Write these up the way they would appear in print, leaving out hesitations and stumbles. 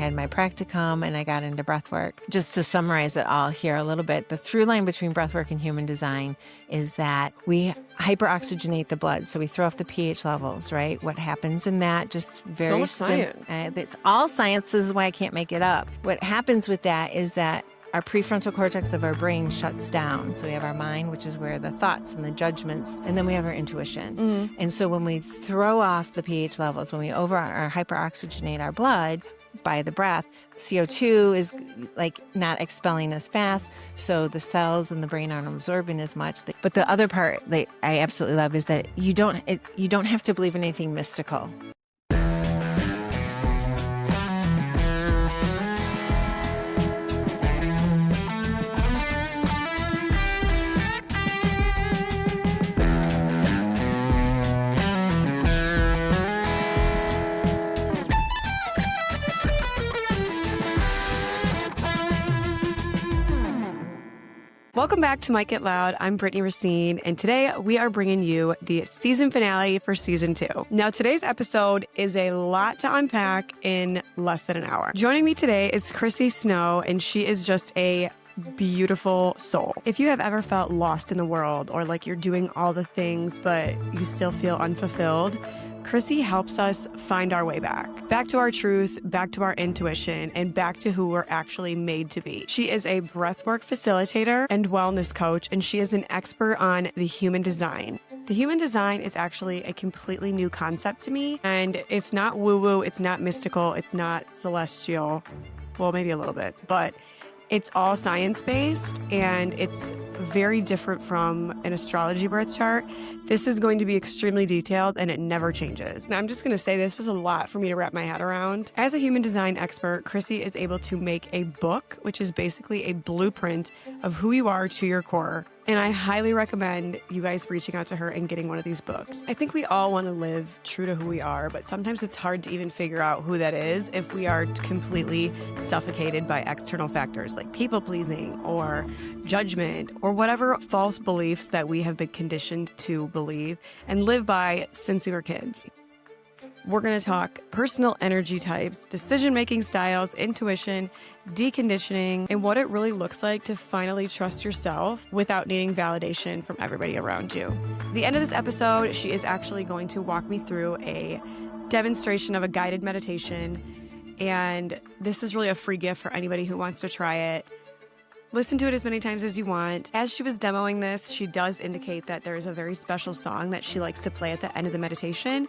had my practicum and I got into breathwork. Just to summarize it all here a little bit, the through line between breathwork and human design is that we hyperoxygenate the blood. So we throw off the pH levels, right? What happens in that, just very science. It's all science. This is why I can't make it up. What happens with that is that our prefrontal cortex of our brain shuts down. So we have our mind, which is where the thoughts and the judgments, and then we have our intuition. And so when we throw off the pH levels, when we over or hyperoxygenate our blood by the breath, CO2 is like not expelling as fast. So the cells in the brain aren't absorbing as much. But the other part that I absolutely love is that you don't have to believe in anything mystical. Welcome back to Might Get Loud. I'm Brittany Racine, and today we are bringing you the season finale for season 2. Now, today's episode is a lot to unpack in less than an hour. Joining me today is Chrissy Snow, and she is just a beautiful soul. If you have ever felt lost in the world or like you're doing all the things, but you still feel unfulfilled, Chrissy helps us find our way back to our truth, back to our intuition, and back to who we're actually made to be. She is a breathwork facilitator and wellness coach, and she is an expert on the human design. The human design is actually a completely new concept to me, and it's not woo-woo, it's not mystical, it's not celestial. Well, maybe a little bit, but it's all science-based, and it's very different from an astrology birth chart. This is going to be extremely detailed, and it never changes. Now, I'm just going to say this was a lot for me to wrap my head around. As a human design expert, Chrissy is able to make a book, which is basically a blueprint of who you are to your core. And I highly recommend you guys reaching out to her and getting one of these books. I think we all want to live true to who we are, but sometimes it's hard to even figure out who that is if we are completely suffocated by external factors like people-pleasing or judgment or whatever false beliefs that we have been conditioned to believe and live by since we were kids. We're going to talk personal energy types, decision-making styles, intuition, deconditioning, and what it really looks like to finally trust yourself without needing validation from everybody around you. At the end of this episode, she is actually going to walk me through a demonstration of a guided meditation, and this is really a free gift for anybody who wants to try it. Listen to it as many times as you want. As she was demoing this, she does indicate that there is a very special song that she likes to play at the end of the meditation.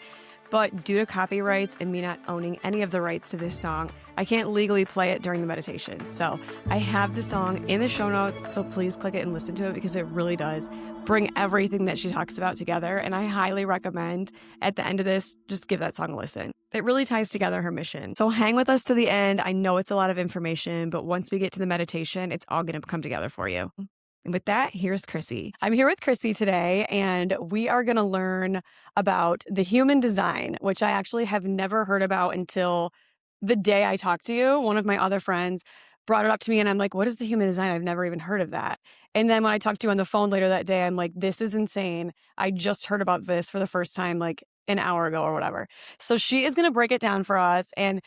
But due to copyrights and me not owning any of the rights to this song, I can't legally play it during the meditation. So I have the song in the show notes, so please click it and listen to it because it really does bring everything that she talks about together. And I highly recommend at the end of this, just give that song a listen. It really ties together her mission. So hang with us to the end. I know it's a lot of information, but once we get to the meditation, it's all going to come together for you. And with that, here's Chrissy. I'm here with Chrissy today, and we are going to learn about the human design, which I actually have never heard about until the day I talked to you. One of my other friends brought it up to me, and I'm like, what is the human design? I've never even heard of that. And then when I talked to you on the phone later that day, I'm like, this is insane. I just heard about this for the first time, like an hour ago or whatever. So she is going to break it down for us. And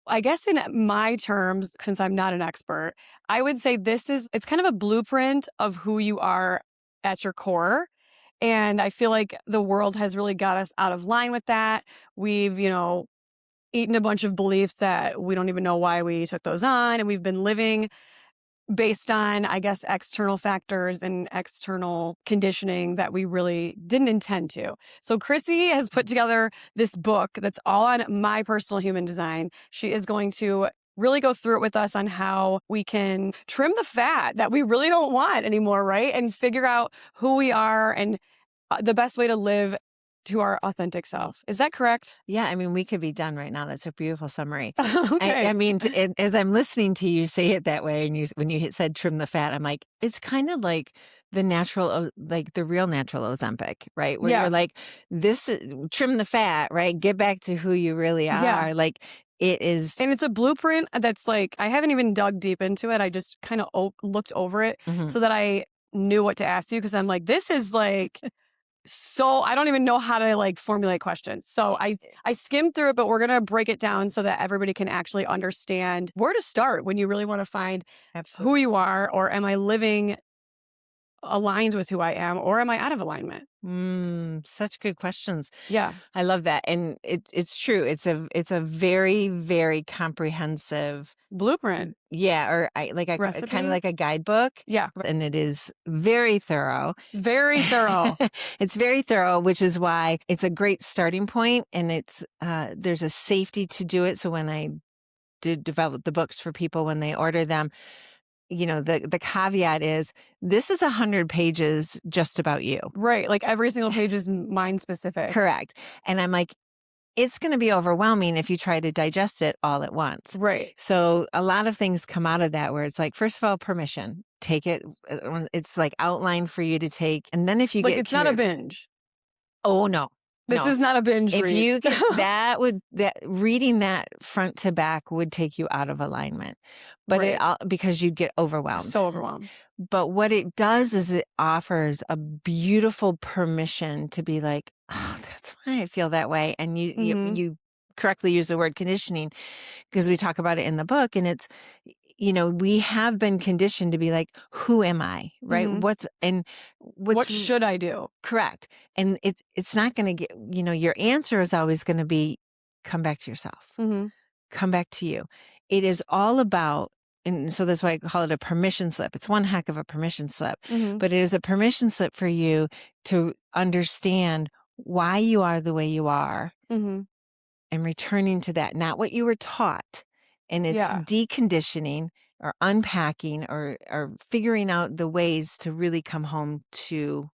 I guess in my terms, since I'm not an expert, I would say it's kind of a blueprint of who you are at your core. And I feel like the world has really got us out of line with that. We've, eaten a bunch of beliefs that we don't even know why we took those on. And we've been living based on, I guess, external factors and external conditioning that we really didn't intend to. So Chrissy has put together this book that's all on my personal human design. She is going to really go through it with us on how we can trim the fat that we really don't want anymore, right? And figure out who we are and the best way to live to our authentic self. Is that correct? Yeah, I mean, we could be done right now. That's a beautiful summary. Okay. I mean, as I'm listening to you say it that way, and when you said trim the fat, I'm like, it's kind of like the natural, like the real natural Ozempic, right? Where you're like, trim the fat, right? Get back to who you really are. Yeah. Like it is. And it's a blueprint that's like, I haven't even dug deep into it. I just kind of looked over it so that I knew what to ask you because I'm like, this is like so I don't even know how to like formulate questions. So I skimmed through it, but we're going to break it down so that everybody can actually understand where to start when you really want to find Absolutely. who you are, or am I living aligned with who I am, or am I out of alignment? Such good questions. Yeah. I love that. And it's true. It's a very, very comprehensive Blueprint. Yeah, or kind Recipe? of like a guidebook. Yeah. And it is very thorough. Very thorough. It's very thorough, which is why it's a great starting point, and it's there's a safety to do it. So when I did develop the books for people when they order them, the caveat is this is 100 pages just about you. Right. Like every single page is mind specific. Correct. And I'm like, it's going to be overwhelming if you try to digest it all at once. Right. So a lot of things come out of that where it's like, first of all, permission. Take it. It's like outlined for you to take. And then if you Like get it's not a curious- binge. Oh, no. This No. is not a binge If read. you get reading that front to back would take you out of alignment, but Right. because you'd get overwhelmed. So overwhelmed. But what it does is it offers a beautiful permission to be like, oh, that's why I feel that way. And you correctly use the word conditioning because we talk about it in the book, and it's, we have been conditioned to be like, who am I? Right. Mhm. What should I do? Correct. And it's not going to get, your answer is always going to be, come back to yourself, come back to you. It is all about, and so that's why I call it a permission slip. It's one heck of a permission slip, but it is a permission slip for you to understand why you are the way you are and returning to that, not what you were taught. And it's deconditioning or unpacking or figuring out the ways to really come home to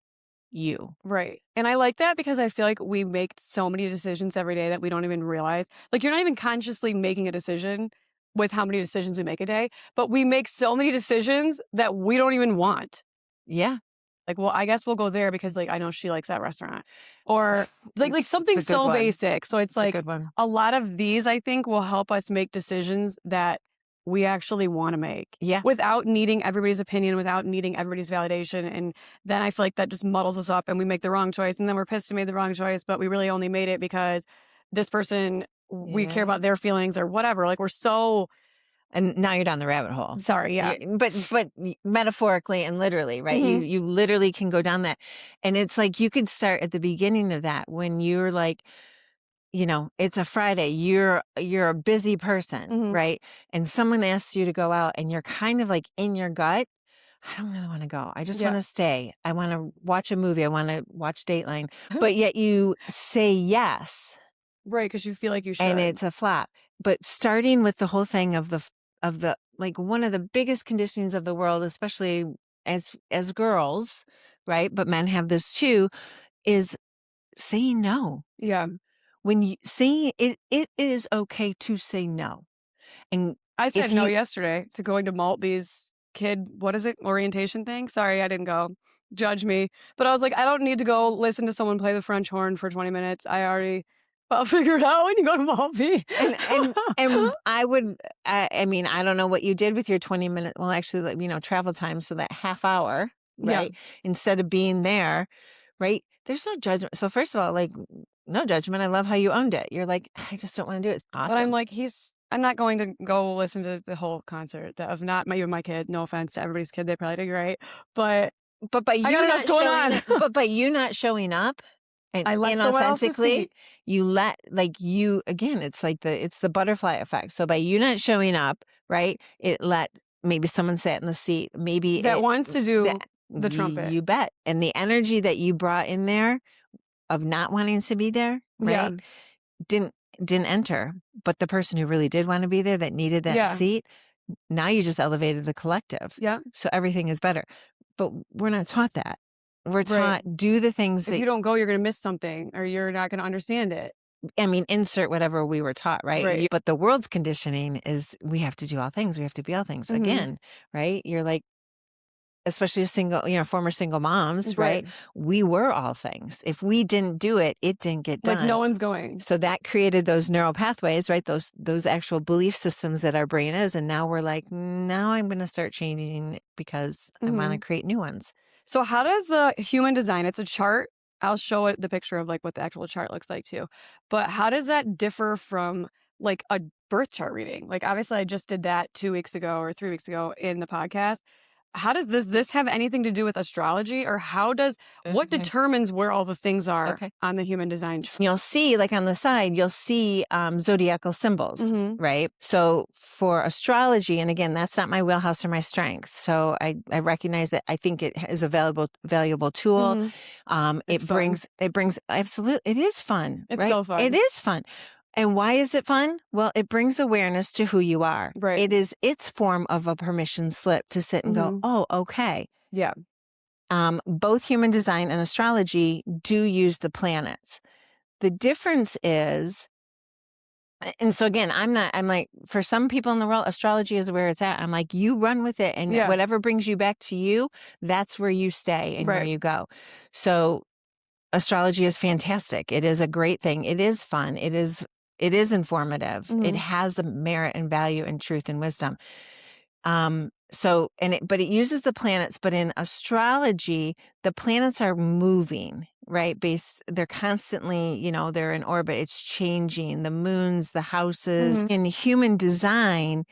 you. Right. And I like that because I feel like we make so many decisions every day that we don't even realize. Like you're not even consciously making a decision with how many decisions we make a day, but we make so many decisions that we don't even want. Yeah. Like, well, I guess we'll go there because like I know she likes that restaurant. Or like something it's a good so one. basic. So it's like a good one. a lot of these I think will help us make decisions that we actually want to make. Yeah. Without needing everybody's opinion, without needing everybody's validation. And then I feel like that just muddles us up and we make the wrong choice. And then we're pissed we made the wrong choice, but we really only made it because this person, we care about their feelings or whatever. Like we're so... And now you're down the rabbit hole. Sorry, yeah. But metaphorically and literally, right? You literally can go down that. And it's like you could start at the beginning of that when you're like, it's a Friday, you're a busy person, right? And someone asks you to go out and you're kind of like in your gut, I don't really want to go. I just want to stay. I want to watch a movie. I want to watch Dateline. But yet you say yes. Right, because you feel like you should. And it's a flop. But starting with the whole thing of the like one of the biggest conditionings of the world, especially as girls, right? But men have this too, is saying no. Yeah. When you say it is okay to say no. And I said no yesterday to going to Maltby's orientation thing. Sorry, I didn't go. Judge me. But I was like, I don't need to go listen to someone play the French horn for 20 minutes. I'll figure it out when you go to Maltby. And I would, I mean, I don't know what you did with your 20 minute, well, actually, travel time. So that half hour, right? Instead of being there, right? There's no judgment. So first of all, like, no judgment. I love how you owned it. You're like, I just don't want to do it. It's awesome. But I'm like, I'm not going to go listen to the whole concert of not even my kid. No offense to everybody's kid. They probably did great. But by you not going showing on. But by you not showing up, and inauthentically, you let again, it's like it's the butterfly effect. So by you not showing up, right, it let maybe someone sat in the seat, maybe that wants to do the trumpet. You bet. And the energy that you brought in there of not wanting to be there, right, didn't enter. But the person who really did want to be there, that needed that seat, now you just elevated the collective. Yeah. So everything is better. But we're not taught that. We're taught do the things if you don't go, you're going to miss something or you're not going to understand it. I mean, insert whatever we were taught, right? But the world's conditioning is we have to do all things. We have to be all things again, right? You're like, especially former single moms, right? We were all things. If we didn't do it, it didn't get done. Like no one's going. So that created those neural pathways, right? Those actual belief systems that our brain is. And now we're like, now I'm going to start changing because I want to create new ones. So how does the human design, it's a chart I'll show it the picture of like what the actual chart looks like too. But how does that differ from like a birth chart reading? Like obviously I just did that 2 weeks ago or 3 weeks ago in the podcast. How does this have anything to do with astrology, or what Okay. determines where all the things are Okay. on the human design? You'll see, like on the side, you'll see zodiacal symbols, Mm-hmm. right? So for astrology, and again, that's not my wheelhouse or my strength. So I recognize that I think it is a valuable tool. Mm-hmm. It's It brings absolute. It is fun, It's right? so fun. It is fun. And why is it fun? Well, it brings awareness to who you are. Right. It is its form of a permission slip to sit and go, Mhm. oh, okay. Yeah. Both human design and astrology do use the planets. The difference is, and so again, I'm like, for some people in the world, astrology is where it's at. I'm like, you run with it, and Yeah. whatever brings you back to you, that's where you stay and where Right. you go. So astrology is fantastic. It is a great thing. It is fun. It is informative. It Mhm. has a merit and value and truth and wisdom. But it uses the planets, but in astrology, the planets are moving, right? They're constantly, they're in orbit. It's changing the moons, the houses. Mhm. In human design,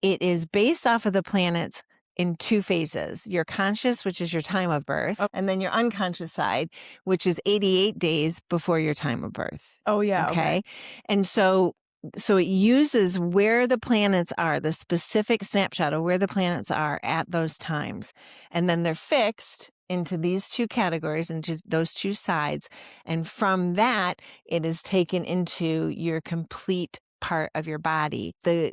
it is based off of the planets in two phases: your conscious, which is your time of birth, and then your unconscious side, which is 88 days before your time of birth. Oh yeah. Okay. And so it uses where the planets are, the specific snapshot of where the planets are at those times. And then they're fixed into these two categories, into those two sides. And from that, it is taken into your complete part of your body. The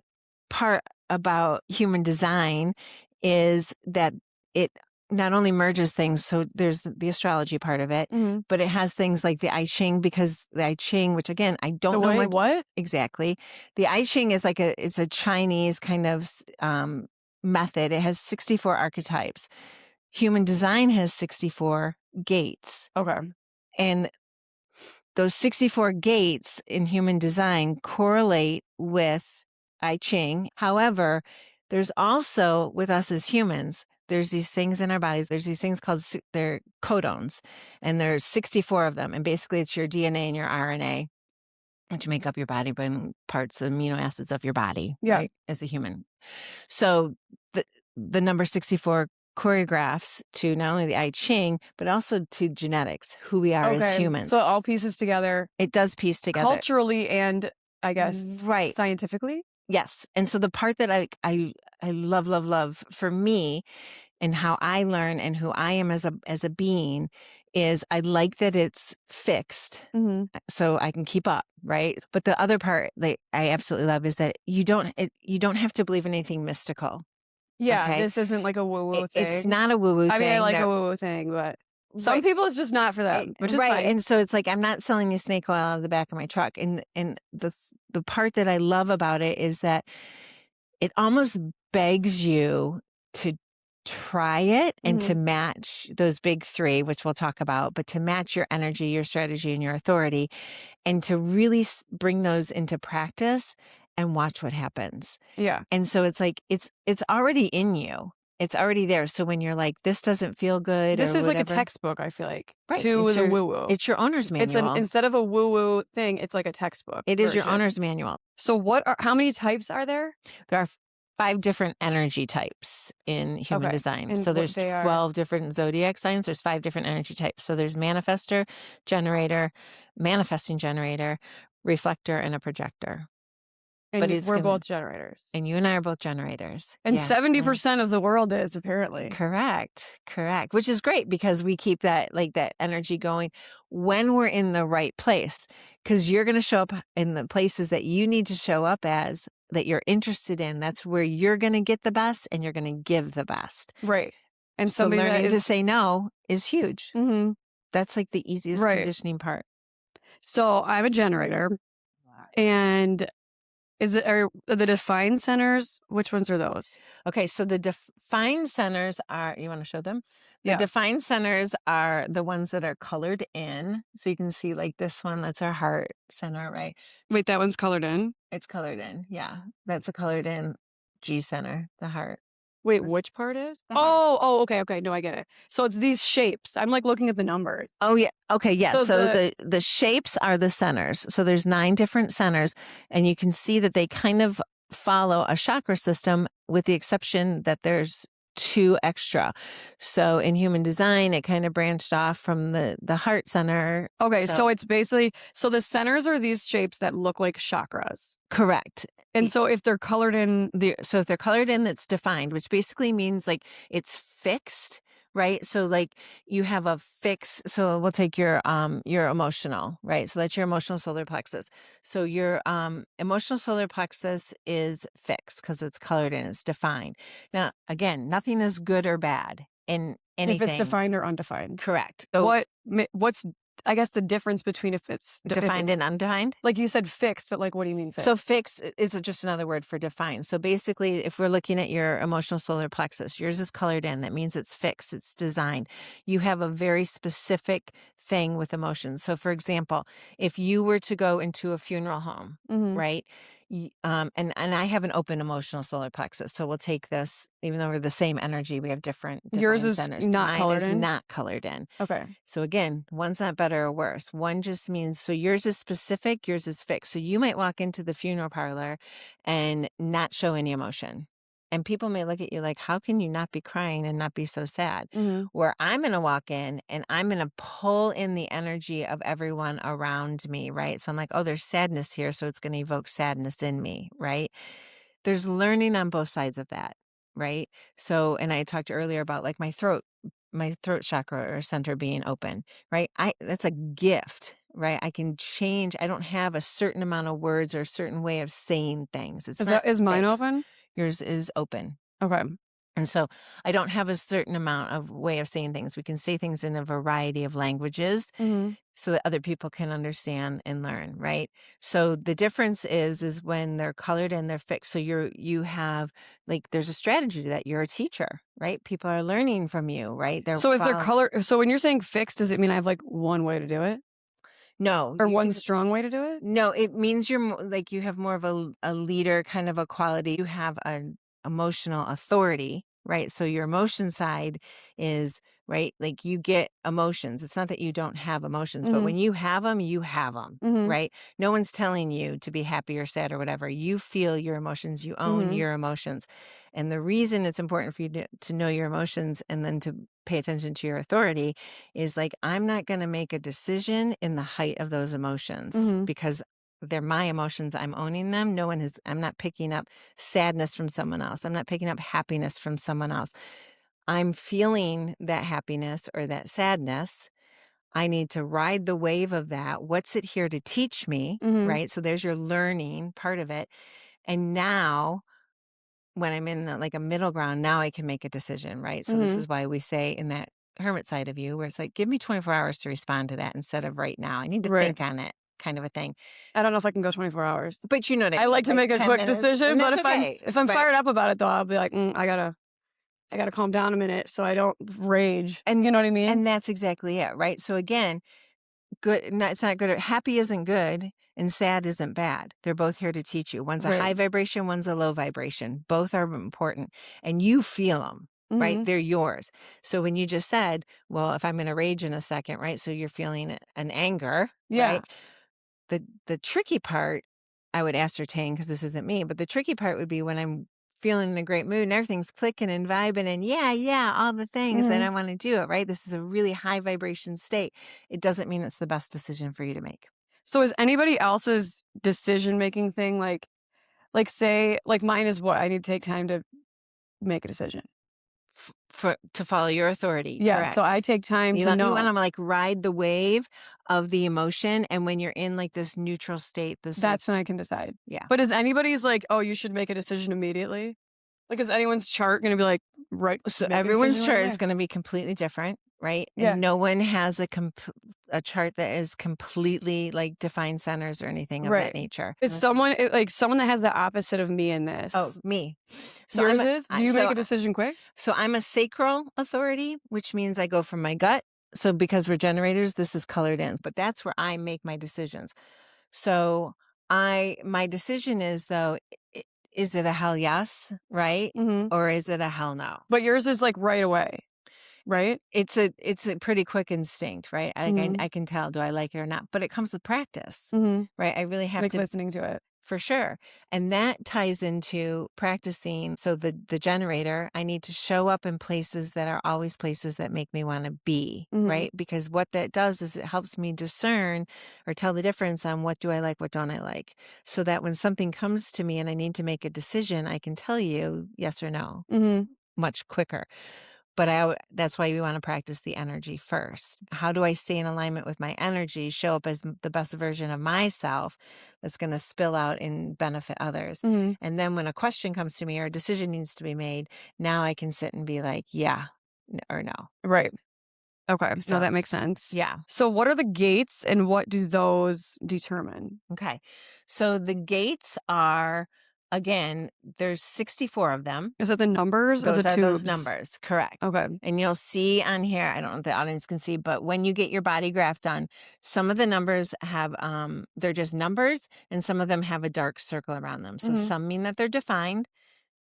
part about human design is that it not only merges things, so there's the astrology part of it, Mhm. but it has things like the I Ching, because the I Ching, which again, I don't know What? exactly. The I Ching is it's a Chinese kind of method. It has 64 archetypes. Human design has 64 gates. Okay. And those 64 gates in human design correlate with I Ching. However, there's also, with us as humans, there's these things in our bodies. There's these things called, they're codons, and there's 64 of them. And basically it's your DNA and your RNA, which make up your body, but parts, amino acids of your body, right, as a human. So the number 64 choreographs to not only the I Ching, but also to genetics, who we are as humans. So it all pieces together. It does piece together. Culturally and I guess right. Scientifically. Yes. And so the part that I love for me, and how I learn and who I am as a being, is I like that it's fixed, so I can keep up, right? But the other part that I absolutely love is that you don't have to believe in anything mystical. Yeah, okay? this isn't like a woo-woo thing. It's not a woo-woo thing. I mean, I like a woo-woo thing, but some people it's just not for them, which is fine. And so it's like, I'm not selling you snake oil out of the back of my truck. And the part that I love about it is that it almost begs you to try it and to match those big three, which we'll talk about, but to match your energy, your strategy, and your authority, and to really bring those into practice and watch what happens. Yeah. And so it's like, it's already in you. It's already there. So when you're like, this doesn't feel good, this is whatever, like a textbook, I feel like, right, to the woo-woo. It's your owner's manual. Instead of a woo-woo thing, it's like a textbook. It is your owner's manual. So how many types are there? There are 5 different energy types in human design. And so there's 12 different zodiac signs. There's 5 different energy types. So there's manifesting generator, reflector, and a projector. And we're both generators. And you and I are both generators. And 70% of the world is, apparently. Correct. Which is great, because we keep that energy going when we're in the right place, because you're going to show up in the places that you need to show up as, that you're interested in. That's where you're going to get the best, and you're going to give the best. Right. And so learning to say no is huge. Mm-hmm. That's like the easiest conditioning part. So I'm a generator, and are the defined centers? Which ones are those? Okay, so the defined centers are, you want to show them? The Yeah. defined centers are the ones that are colored in. So you can see like this one, that's our heart center, right? Wait, that one's colored in? It's colored in, yeah. That's a colored in G center, the heart. Wait, This- which part is? The heart. Okay. No, I get it. So it's these shapes. I'm like looking at the numbers. Oh yeah. Okay. Yes. So So the shapes are the centers. So there's 9 different centers, and you can see that they kind of follow a chakra system, with the exception that there's 2 extra. So in human design, it kind of branched off from the heart center. Okay, so it's basically the centers are these shapes that look like chakras. Correct. And so if they're colored in, So if they're colored in, it's defined, which basically means like it's fixed, right? So like you have a fix. So we'll take your emotional, right? So that's your emotional solar plexus. So your emotional solar plexus is fixed because it's colored in, it's defined. Now, again, nothing is good or bad in anything. if it's defined or undefined. Correct. So What's I guess the difference between if it's defined and undefined? Like you said fixed, but like what do you mean fixed? So fixed is just another word for defined. So basically, if we're looking at your emotional solar plexus, yours is colored in. That means it's fixed, it's designed. You have a very specific thing with emotions. So for example, if you were to go into a funeral home, right? And I have an open emotional solar plexus. So we'll take this, even though we're the same energy, we have different Yours is centers. not Mine colored is in? not colored in. Okay. So again, one's not better or worse. One just means, so yours is specific, yours is fixed. So you might walk into the funeral parlor and not show any emotion. And people may look at you like, how can you not be crying and not be so sad? Where I'm going to walk in and I'm going to pull in the energy of everyone around me, right? So I'm like, oh, there's sadness here. So it's going to evoke sadness in me, right? There's learning on both sides of that, right? So, and I talked earlier about like my throat chakra or center being open, right? That's a gift, right? I can change. I don't have a certain amount of words or a certain way of saying things. Is mine fixed. open? Yours is open. Okay. And so I don't have a certain amount of way of saying things. We can say things in a variety of languages so that other people can understand and learn, right? So the difference is when they're colored and they're fixed. So you have like, there's a strategy to that. You're a teacher, right? People are learning from you, right? So is there color? So when you're saying fixed, does it mean I have like one way to do it? No. Or one strong way to do it? No, it means you're like, you have more of a leader kind of a quality. You have an emotional authority, right? So your emotion side is, right, like you get emotions. It's not that you don't have emotions, but when you have them, right? No one's telling you to be happy or sad or whatever. You feel your emotions, you own your emotions. And the reason it's important for you to know your emotions and then to pay attention to your authority is like, I'm not going to make a decision in the height of those emotions because they're my emotions. I'm owning them. I'm not picking up sadness from someone else. I'm not picking up happiness from someone else. I'm feeling that happiness or that sadness. I need to ride the wave of that. What's it here to teach me? Right. So there's your learning part of it. And now when I'm in like a middle ground, now I can make a decision. Right. So this is why we say in that hermit side of you, where it's like, give me 24 hours to respond to that instead of right now. I need to think on it. Kind of a thing. I don't know if I can go 24 hours. But you know what I mean. I like to make a quick decision, but if I'm Right. fired up about it though, I'll be like, I gotta calm down a minute so I don't rage. And you know what I mean? And that's exactly it, right? So again, it's not good. Happy isn't good and sad isn't bad. They're both here to teach you. One's a high vibration, one's a low vibration. Both are important and you feel them. Right? They're yours. So when you just said, well, if I'm going to rage in a second, right? So you're feeling an anger, right? The tricky part, I would ascertain, because this isn't me, but the tricky part would be when I'm feeling in a great mood and everything's clicking and vibing and all the things and I want to do it, right? This is a really high vibration state. It doesn't mean it's the best decision for you to make. So is anybody else's decision-making thing like say, like mine is what? I need to take time to make a decision. To follow your authority. Yeah. Correct. So I take time to know. You want to like ride the wave of the emotion. And when you're in like this neutral state, that's when I can decide. Yeah. But is anybody's like, oh, you should make a decision immediately? Like, is anyone's chart going to be like, right? So everyone's chart is going to be completely different, right? Yeah. And no one has a chart that is completely like defined centers or anything of that nature. Is someone that has the opposite of me in this? Oh, me. So yours is? Do you make a decision quick? So I'm a sacral authority, which means I go from my gut. So because we're generators, this is colored in, but that's where I make my decisions. So my decision is though, is it a hell yes, right? Mm-hmm. Or is it a hell no? But yours is like right away, right? It's a pretty quick instinct, right? Mhm. I can tell, do I like it or not? But it comes with practice, Mm-hmm. right? I really have Like to, listening to it. for sure. And that ties into practicing. So the generator, I need to show up in places that are always places that make me want to be, Mhm. right? Because what that does is it helps me discern or tell the difference on what do I like, what don't I like. So that when something comes to me and I need to make a decision, I can tell you yes or no Mm-hmm. much quicker. But that's why we want to practice the energy first. How do I stay in alignment with my energy, show up as the best version of myself that's going to spill out and benefit others? Mm-hmm. And then when a question comes to me or a decision needs to be made, now I can sit and be like, yeah or no. Right. Okay. So, No, that makes sense. Yeah. So what are the gates and what do those determine? Okay. So the gates are, again, there's 64 of them. Is that the numbers or Those the are tubes? those numbers, correct. Okay. And you'll see on here, I don't know if the audience can see, but when you get your body graph done, some of the numbers have, they're just numbers, and some of them have a dark circle around them. So Mhm. some mean that they're defined,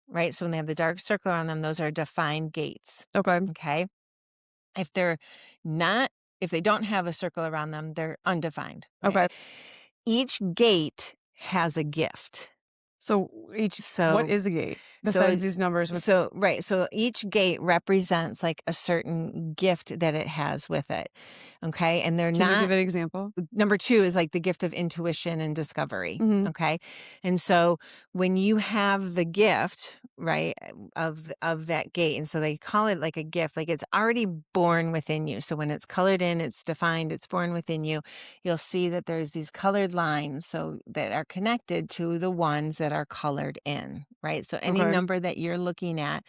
right? So when they have the dark circle around them, those are defined gates, Okay. okay? If they're not, if they don't have a circle around them, they're undefined. right? Okay. Each gate has a gift. So what is a gate besides these numbers? Right. So each gate represents like a certain gift that it has with it. Okay. And they're Can you give an example? Number 2 is like the gift of intuition and discovery. Mhm. Okay. And so when you have the gift, right, of that gate, and so they call it like a gift, like it's already born within you. So when it's colored in, it's defined, it's born within you. You'll see that there's these colored lines so that are connected to the ones that are colored in, right? So any Okay. number that you're looking at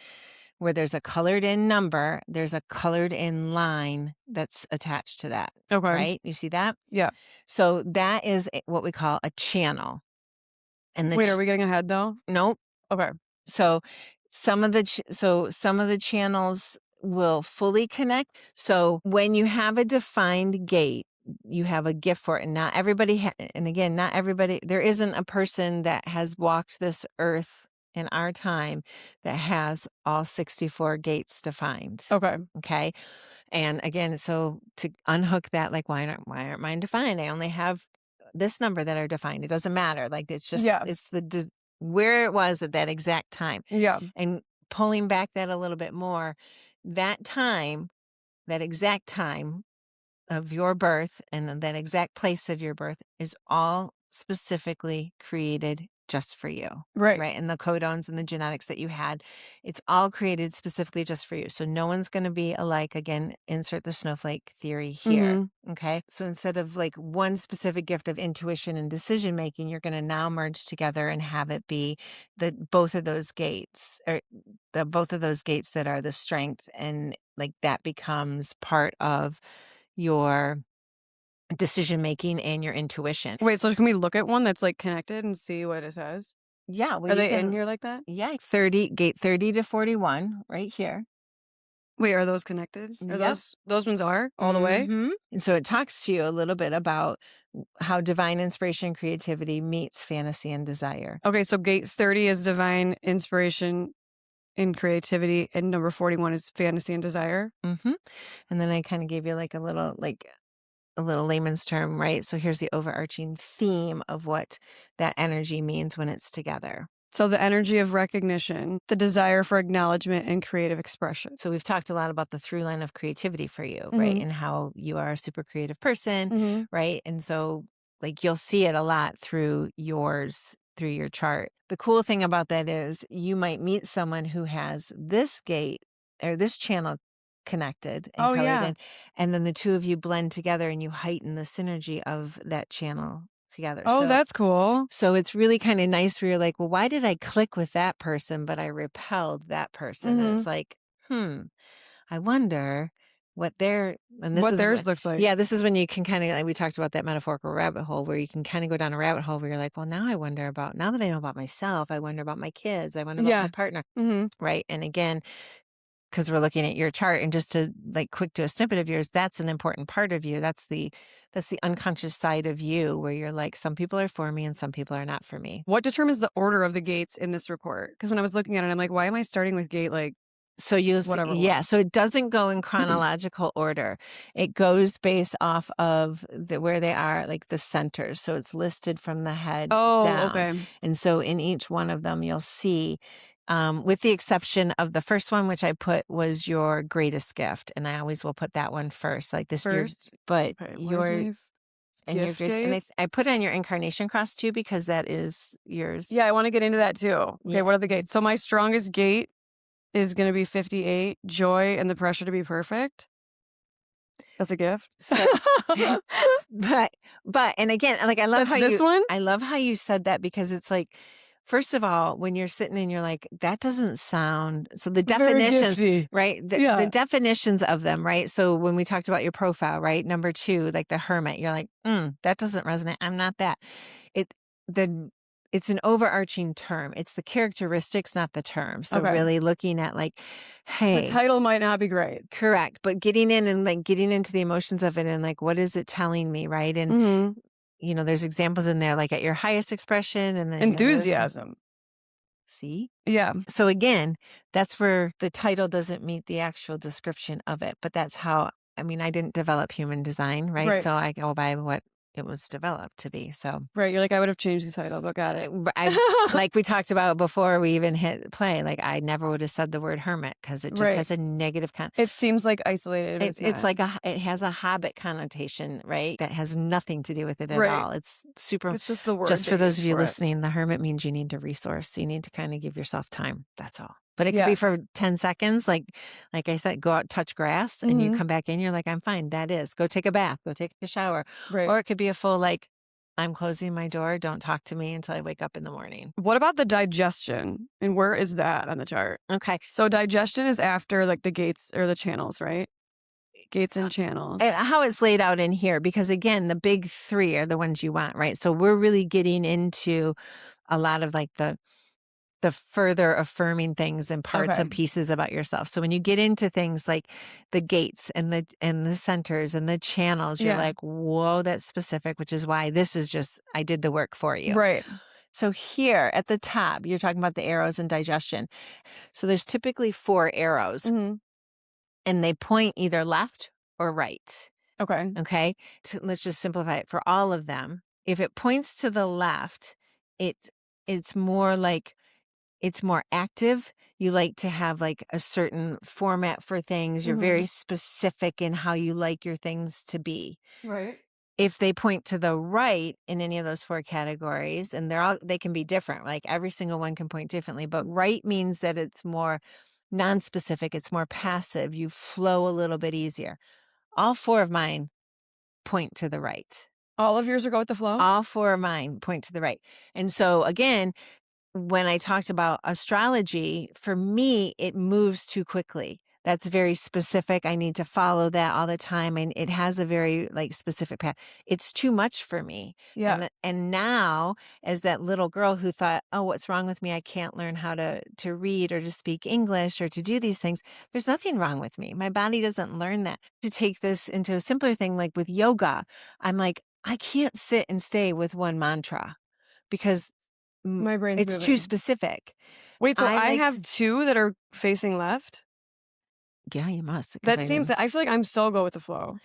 where there's a colored in number, there's a colored in line that's attached to that. Okay. Right? You see that? Yeah. So that is what we call a channel. And Wait, are we getting ahead though? Nope. Okay. So some of the channels will fully connect. So when you have a defined gate, you have a gift for it. And not everybody, and again, not everybody, there isn't a person that has walked this earth in our time that has all 64 gates defined. Okay. Okay. And again, so to unhook that, like, why aren't mine defined? I only have this number that are defined. It doesn't matter. Like, it's just, Yeah. it's where it was at that exact time. Yeah. And pulling back that a little bit more, that time, that exact time of your birth and that exact place of your birth is all specifically created just for you. Right. Right. And the codons and the genetics that you had, it's all created specifically just for you. So no one's going to be alike. Again, insert the snowflake theory here. Mhm. Okay. So instead of like one specific gift of intuition and decision making, you're going to now merge together and have it be both of those gates, or both of those gates that are the strength, and like that becomes part of your decision making and your intuition. Wait, so can we look at one that's like connected and see what it says? Yeah, well, Are they in here like that? Yeah, gate 30 to 41 right here. Wait, are those connected? Are Yep. those ones are all the way? Mhm. And so it talks to you a little bit about how divine inspiration and creativity meets fantasy and desire. Okay, so gate 30 is divine inspiration and creativity, and number 41 is fantasy and desire. Mm-hmm. And then I kind of gave you like a little layman's term, right? So here's the overarching theme of what that energy means when it's together. So the energy of recognition, the desire for acknowledgement and creative expression. So we've talked a lot about the through line of creativity for you, right? Mhm. And how you are a super creative person, Mhm. right? And so like you'll see it a lot through your chart. The cool thing about that is you might meet someone who has this gate or this channel connected and Oh, colored yeah. in, and then the two of you blend together and you heighten the synergy of that channel together. Oh, So that's cool. so it's really kind of nice where you're like, well, why did I click with that person, but I repelled that person? And Mhm. it's like, I wonder what What theirs looks like. yeah, this is when you can kind of, like we talked about that metaphorical rabbit hole where you can kind of go down a rabbit hole where you're like, well, now that I know about myself, I wonder about my kids, I wonder about Yeah. my partner. Mhm. Right. And again, because we're looking at your chart, and just to like quick do a snippet of yours, that's an important part of you. That's the unconscious side of you where you're like, some people are for me and some people are not for me. What determines the order of the gates in this report? Because when I was looking at it, I'm like, why am I starting with gate like So you'll see, whatever yeah. one? So it doesn't go in chronological order. It goes based off of where they are, like the centers. So it's listed from the head down. Okay. And so in each one of them, you'll see, with the exception of the first one, which I put was your greatest gift, and I always will put that one first, like this. First, But okay, your and your gift grace, and gate? I put on your incarnation cross too, because that is yours. Yeah, I want to get into that too. Okay, Yeah. what are the gates? So my strongest gate is going to be 58, joy and the pressure to be perfect. That's a gift. So, but and again, like I love That's how this one? I love how you said that, because it's like, first of all, when you're sitting and you're like, that doesn't sound, so the Very definitions, gifty. right? Yeah. The definitions of them, right? So when we talked about your profile, right? Number 2, like the hermit, you're like, that doesn't resonate. I'm not that. It's an overarching term. It's the characteristics, not the term. So Okay. really looking at like, hey, The title might not be great. correct, but getting in and like getting into the emotions of it, and like, what is it telling me, right? And Mhm. you know, there's examples in there, like at your highest expression, and then you know, there's- Enthusiasm. See? Yeah. So again, that's where the title doesn't meet the actual description of it, but that's how, I mean, I didn't develop human design, right? Right. So I go by what it was developed to be. So Right. You're like, I would have changed the title, but got it. like we talked about before we even hit play, like I never would have said the word hermit, because it just Right. has a negative It seems like isolated. it's like it has a hobbit connotation, right? That has nothing to do with it at Right. all. It's super. It's just the word. Just for they those use of you for it. listening, the hermit means you need to resource. You need to kind of give yourself time. That's all. But it could Yeah. be for 10 seconds. Like I said, go out, touch grass, and you Mhm. come back in. You're like, I'm fine. That is. Go take a bath. Go take a shower. Right. Or it could be a full like, I'm closing my door. Don't talk to me until I wake up in the morning. What about the digestion? And where is that on the chart? Okay. So digestion is after like the gates or the channels, right? Gates and channels. And how it's laid out in here, because again, the big 3 are the ones you want, right? So we're really getting into a lot of like the further affirming things and parts Okay. and pieces about yourself. So when you get into things like the gates and the centers and the channels, you're Yeah. like, whoa, that's specific, which is why this is just, I did the work for you. Right. So here at the top, you're talking about the arrows and digestion. So there's typically 4 arrows, hmm and they point either left or right. Okay. Okay. Let's just simplify it for all of them. If it points to the left, it's more like, it's more active. You like to have like a certain format for things. You're very specific in how you like your things to be. Right. If they point to the right in any of those 4 categories, and they can be different, like every single one can point differently, but right means that it's more non-specific. It's more passive. You flow a little bit easier. All 4 of mine point to the right. All of yours are go with the flow? All 4 of mine point to the right. And so again, when I talked about astrology, for me, it moves too quickly. That's very specific. I need to follow that all the time. And it has a very like specific path. It's too much for me. Yeah. And now, as that little girl who thought, oh, what's wrong with me? I can't learn how to read or to speak English or to do these things. There's nothing wrong with me. My body doesn't learn that. To take this into a simpler thing, like with yoga, I'm like, I can't sit and stay with one mantra, because My brain's it's moving. too specific. Wait, so I I like have to- 2 that are facing left? Yeah, you must. 'cause That I seems, know. I feel like I'm so go with the flow.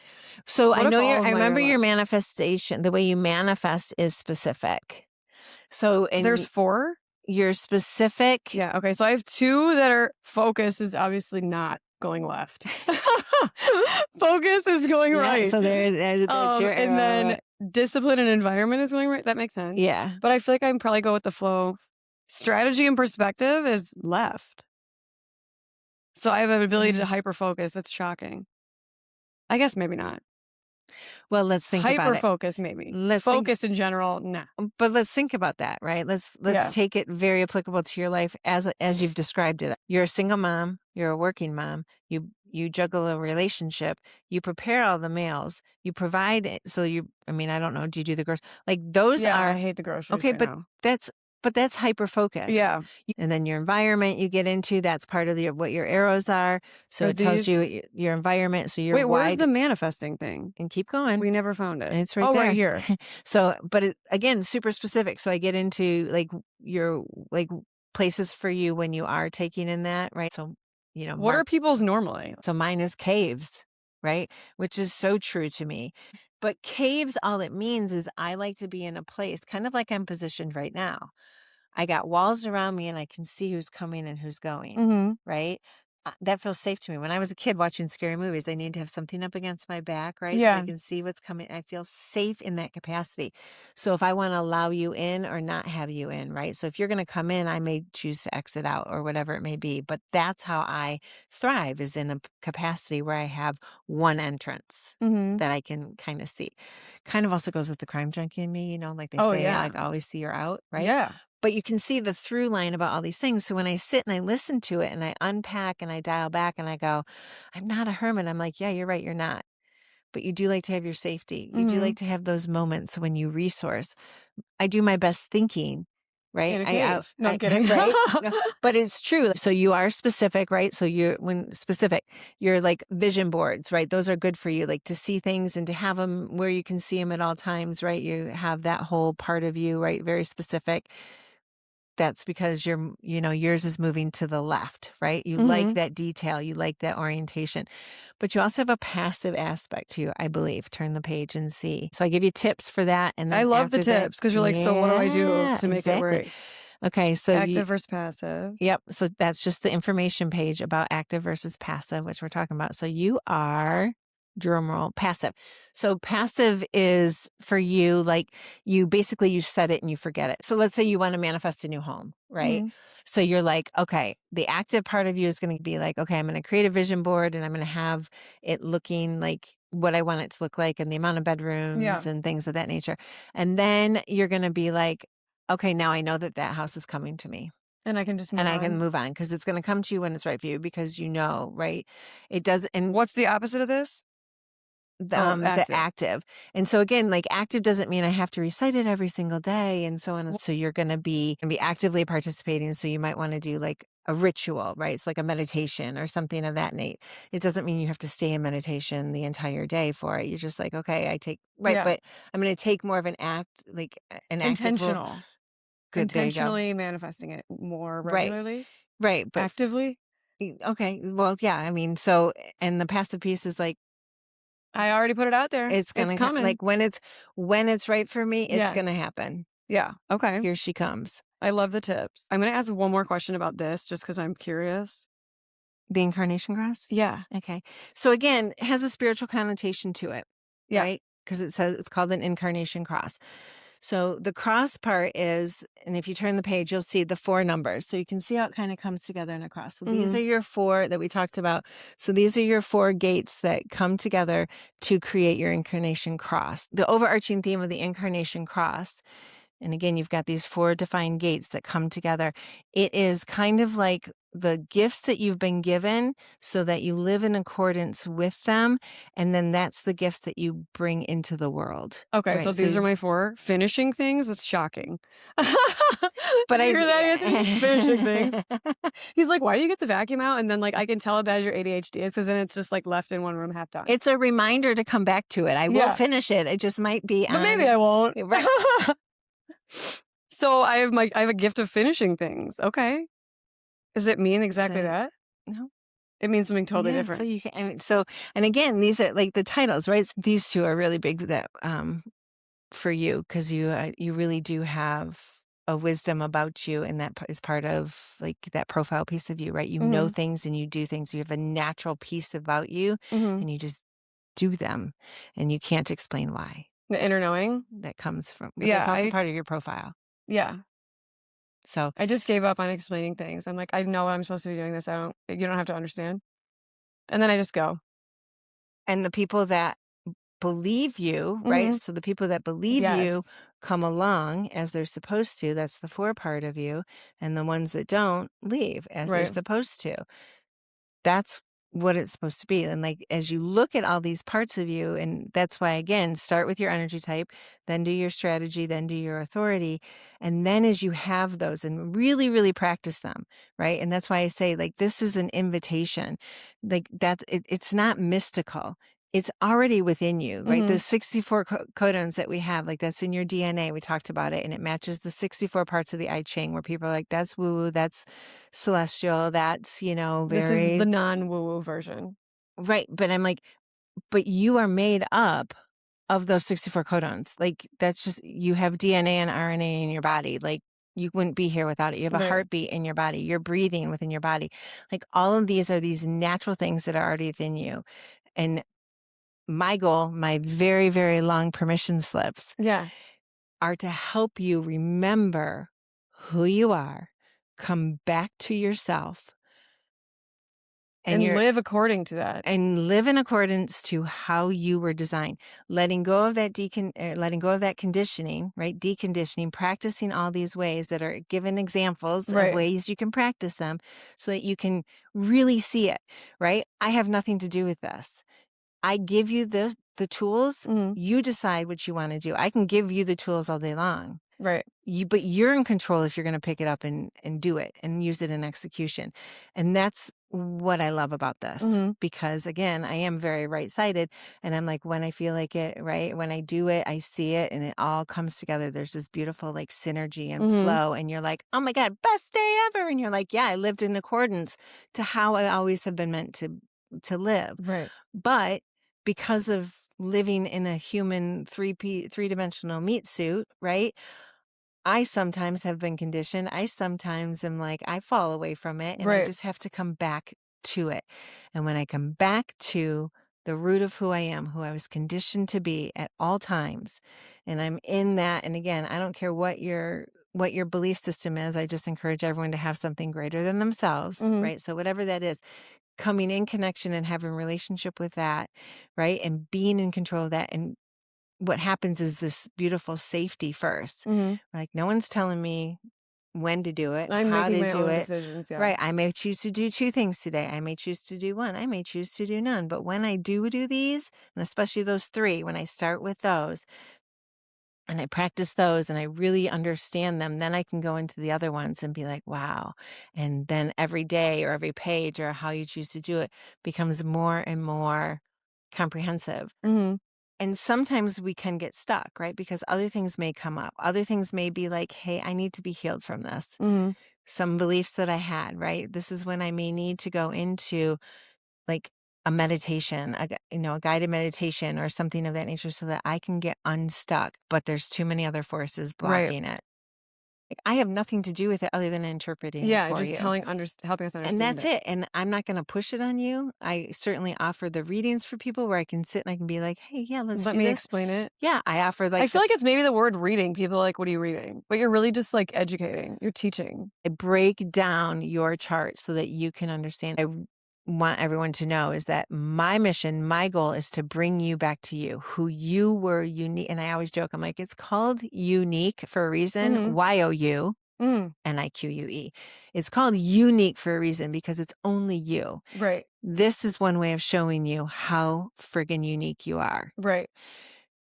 So What I if know all of I mine are remember your left? manifestation. The way you manifest is specific. So and There's 4? you're specific. Yeah. Okay. So I have 2 that are focus is obviously not going left. Focus is going Yeah, right. so there's your and arrow. then discipline and environment is going right. That makes sense. Yeah. But I feel like I can probably go with the flow. Strategy and perspective is left. So I have an ability to hyper focus. That's shocking. I guess maybe not. Well, let's think about Hyper it. focus, maybe. Let's think- Focus in general, nah. But let's think about that, right? Let's Yeah. take it very applicable to your life as you've described it. You're a single mom. You're a working mom. You juggle a relationship. You prepare all the meals. You provide it. So I mean, I don't know. Do you do the groceries? Like those Yeah, I are hate the groceries. okay, right but now. that's but that's hyper focus. Yeah. And then your environment you get into, that's part of what your arrows are. So it tells you your environment. So you're Wait, where's the manifesting thing? And keep going. We never found it. It's right there. Right here. So, but again, super specific. So I get into like your like places for you when you are taking in that, right? So, what are people's normally? So mine is caves, right? Which is so true to me. But caves, all it means is I like to be in a place kind of like I'm positioned right now. I got walls around me and I can see who's coming and who's going, right? That feels safe to me. When I was a kid watching scary movies, I need to have something up against my back, right? So I can see what's coming. I feel safe in that capacity. So if I want to allow you in or not have you in, right? So if you're going to come in, I may choose to exit out or whatever it may be. But that's how I thrive, is in a capacity where I have one entrance that I can kind of see. Kind of also goes with the crime junkie in me, like they say, like always see you're out, right? Yeah. But you can see the through line about all these things. So when I sit and I listen to it and I unpack and I dial back and I go, I'm not a hermit. I'm like, yeah, you're right. You're not. But you do like to have your safety. You do like to have those moments when you resource. I do my best thinking, right? In a cave. No, I'm kidding. Right? No, but it's true. So you are specific, right? So you're like vision boards, right? Those are good for you, like to see things and to have them where you can see them at all times, right? You have that whole part of you, right? Very specific. That's because yours is moving to the left, right? You like that detail. You like that orientation. But you also have a passive aspect to you, I believe. Turn the page and see. So I give you tips for that. And then I love the tips because you're like, so what do I do to make it work? Okay, so active versus passive. Yep. So that's just the information page about active versus passive, which we're talking about. So you are, drum roll, passive. So passive is for you, like you set it and you forget it. So let's say you want to manifest a new home, right? So you're like, okay, the active part of you is going to be like, okay, I'm going to create a vision board and I'm going to have it looking like what I want it to look like and the amount of bedrooms and things of that nature. And then you're going to be like, okay, now I know that house is coming to me. And I can just move on. I can move on because it's going to come to you when it's right for you because right? It does. And what's the opposite of this? The active. And so again, like active doesn't mean I have to recite it every single day and so on. So you're going to be actively participating. So you might want to do like a ritual, right? It's like a meditation or something of that nature. It doesn't mean you have to stay in meditation the entire day for it. You're just like, okay, I take, but I'm going to take more of an intentional. Good, intentionally manifesting it more regularly. Right. But actively. Okay. Well, yeah. I mean, so, and the passive piece is like, I already put it out there. It's going to come. Like when it's right for me, it's going to happen. Yeah. Okay. Here she comes. I love the tips. I'm going to ask one more question about this just because I'm curious. The incarnation cross? Yeah. Okay. So again, it has a spiritual connotation to it. Yeah. Right? Because it says it's called an incarnation cross. So the cross part is, and if you turn the page, you'll see the 4 numbers. So you can see how it kind of comes together in a cross. So these are your 4 that we talked about. So these are your 4 gates that come together to create your incarnation cross. The overarching theme of the incarnation cross, and again, you've got these 4 defined gates that come together. It is kind of like the gifts that you've been given so that you live in accordance with them. And then that's the gifts that you bring into the world. Okay. Right? So these are my 4 finishing things. It's shocking. But I hear that, Anthony? Finishing things. He's like, why do you get the vacuum out? And then like, I can tell how bad your ADHD is because then it's just like left in one room half done. It's a reminder to come back to it. I will finish it. It just might be but maybe I won't. Right. So I have a gift of finishing things. Okay. Does it mean exactly that? No. It means something totally different. So you can, and again, these are like the titles, right? These 2 are really big that for you because you really do have a wisdom about you, and that is part of like that profile piece of you, right? You know things and you do things. You have a natural piece about you, and you just do them, and you can't explain why. The inner knowing that comes from. It's also part of your profile. Yeah. So I just gave up on explaining things. I'm like, I know I'm supposed to be doing this. You don't have to understand. And then I just go. And the people that believe you, right? So the people that believe you come along as they're supposed to. That's the 4 part of you. And the ones that don't leave as they're supposed to. That's what it's supposed to be. And like, as you look at all these parts of you, and that's why, again, start with your energy type, then do your strategy, then do your authority. And then as you have those and really, really practice them, right? And that's why I say, like, this is an invitation. Like, it's not mystical. It's already within you, right? The 64 codons that we have, like, that's in your DNA. We talked about it, and it matches the 64 parts of the I Ching, where people are like, that's woo-woo, that's celestial, that's, This is very the non-woo-woo version. right. But I'm like, but you are made up of those 64 codons. Like, that's just, you have DNA and RNA in your body. Like, you wouldn't be here without it. You have a Right. heartbeat in your body. You're breathing within your body. Like, all of these are these natural things that are already within you. And my goal, my very, very long permission slips, Yeah. are to help you remember who you are, come back to yourself, And live according to that. and live in accordance to how you were designed. Letting go of that conditioning, right? Deconditioning, practicing all these ways that are given examples Right. of ways you can practice them so that you can really see it, right? I have nothing to do with this. I give you the tools. You decide what you want to do. I can give you the tools all day long. Right. But you're in control if you're going to pick it up and do it and use it in execution. And that's what I love about this, because again, I am very right-sided, and I'm like, when I feel like it, right? When I do it, I see it, and it all comes together. There's this beautiful like synergy and flow, and you're like, oh my God, best day ever. And you're like, yeah, I lived in accordance to how I always have been meant to live. Right. But because of living in a human three-dimensional meat suit, right? I sometimes have been conditioned. I sometimes am like, I fall away from it, and I Right. just have to come back to it. And when I come back to the root of who I am, who I was conditioned to be at all times, and I'm in that, and again, I don't care what your belief system is. I just encourage everyone to have something greater than themselves, right? So whatever that is, coming in connection and having a relationship with that, right? And being in control of that, and what happens is this beautiful safety first. Like, no one's telling me when to do it, I'm how making to my do own it. decisions. Yeah. Right. I may choose to do 2 things today. I may choose to do 1. I may choose to do none. But when I do these, and especially those 3, when I start with those and I practice those and I really understand them, then I can go into the other ones and be like, wow. And then every day or every page or how you choose to do it becomes more and more comprehensive. And sometimes we can get stuck, right? Because other things may come up. Other things may be like, hey, I need to be healed from this. Some beliefs that I had, right? This is when I may need to go into like a meditation, a guided meditation or something of that nature so that I can get unstuck. But there's too many other forces blocking it. Like, I have nothing to do with it other than interpreting it for just you. helping us understand. And that's it. And I'm not going to push it on you. I certainly offer the readings for people where I can sit and I can be like, hey, yeah, let's Let do me this. explain it. Yeah, I offer like I feel like it's maybe the word reading. People are like, what are you reading? But you're really just like educating. You're teaching. I break down your chart so that you can understand. I want everyone to know is that my mission, my goal is to bring you back to you, who you were unique. And I always joke, I'm like, it's called unique for a reason. YOU. NIQUE. It's called unique for a reason because it's only you. Right. This is one way of showing you how friggin' unique you are. Right.